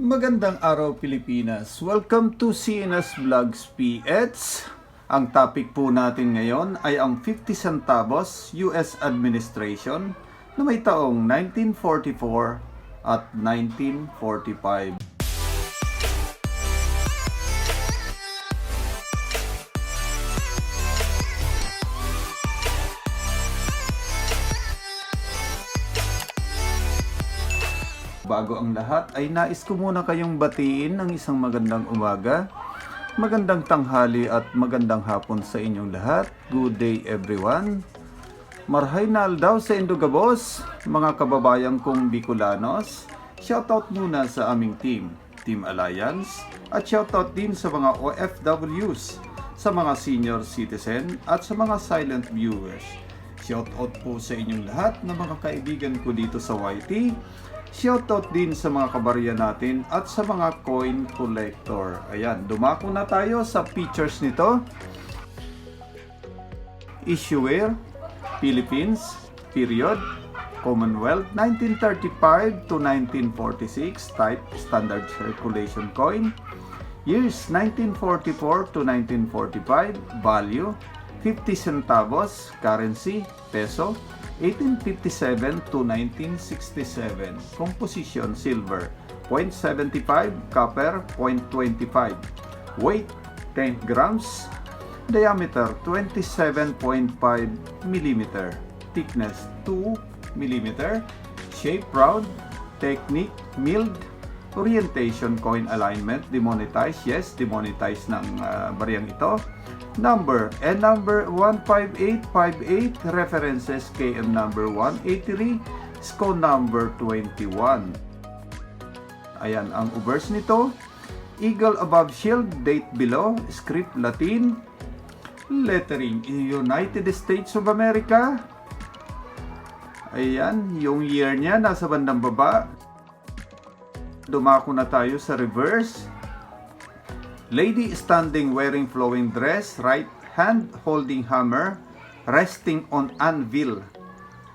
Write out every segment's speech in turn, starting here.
Magandang araw Pilipinas. Welcome to CNS Vlogs PH. Ang topic po natin ngayon ay ang 50 centavos US administration na may taong 1944 at 1945. Bago ang lahat ay nais ko muna kayong batiin ng isang magandang umaga, magandang tanghali at magandang hapon sa inyong lahat. Good day everyone. Marhay na aldaw sa Indogabos, mga kababayan kong Bicolanos. Shoutout muna sa aming Team Alliance, at shoutout din sa mga OFWs, sa mga senior citizen at sa mga silent viewers. Shoutout po sa inyong lahat na mga kaibigan ko dito sa YT. Shoutout din sa mga kabarya natin at sa mga coin collector. Ayan, dumako na tayo sa pictures nito. Issuer, Philippines, period, Commonwealth, 1935 to 1946, type, standard circulation coin. Years, 1944 to 1945, value, 50 centavos, currency, peso, 1857 to 1967. Composition, silver, 0.75, copper, 0.25. Weight, 10 grams. Diameter, 27.5 mm. Thickness, 2 mm. Shape, round. Technique, milled. Orientation, coin alignment, demonetized. Yes, demonetized ng bariyang ito. Number, N number 15858, references KM number 183, SCO number 21. Ayan ang obverse nito. Eagle above shield, date below, script Latin, lettering United States of America. Ayan, yung year niya nasa bandang baba. Dumako na tayo sa reverse. Lady standing wearing flowing dress, right hand holding hammer, resting on anvil.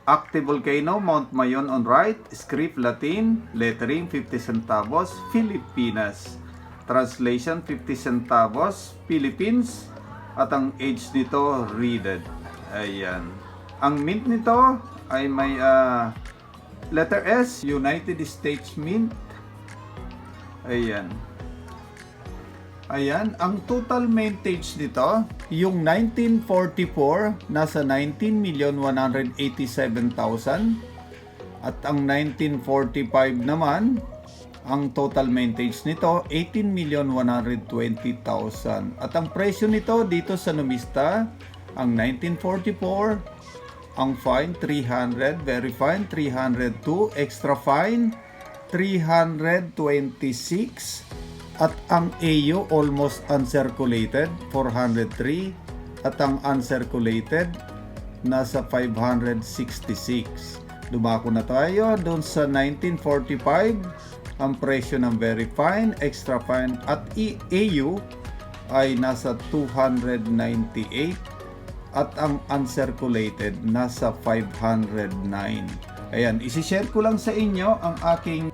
Active volcano, Mount Mayon on right, script Latin, lettering 50 centavos, Pilipinas. Translation 50 centavos, Philippines. At ang age nito, readed. Ayan. Ang mint nito ay may letter S, United States Mint. Ayan. Ayan, ang total mintage nito, yung 1944, nasa 19,187,000. At ang 1945 naman, ang total mintage nito, 18,120,000. At ang presyo nito dito sa numista, ang 1944, ang fine 300, very fine 302, extra fine 326. At ang AU almost uncirculated, 403. At ang uncirculated, nasa 566. Dumako na tayo doon sa 1945. Ang presyo ng very fine, extra fine at AU ay nasa 298. At ang uncirculated, nasa 509. Ayan, isi-share ko lang sa inyo ang aking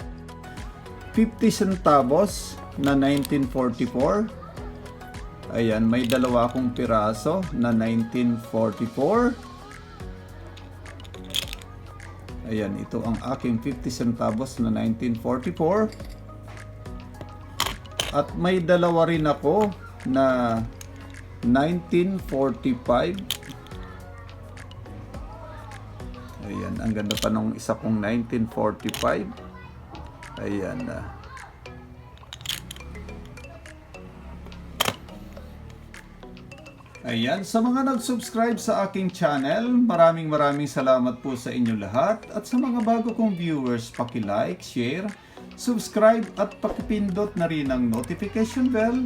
50 centavos na 1944. Ayan, may dalawa akong piraso na 1944. Ayan, ito ang aking 50 centavos na 1944. At may dalawa rin ako na 1945. Ayan, ang ganda pa nung isa kong 1945. Ayan na. Ayan, sa mga nag-subscribe sa aking channel, maraming salamat po sa inyo lahat. At sa mga bago kong viewers, paki-like, share, subscribe at pakipindot na rin ang notification bell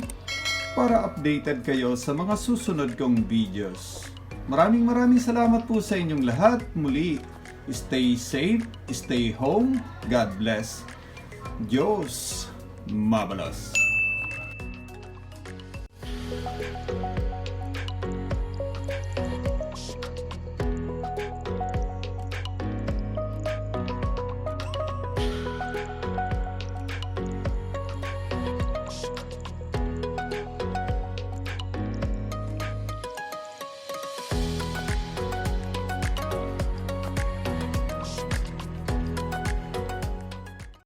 para updated kayo sa mga susunod kong videos. Maraming salamat po sa inyong lahat. Muli, stay safe, stay home, God bless. Dios Mabalos.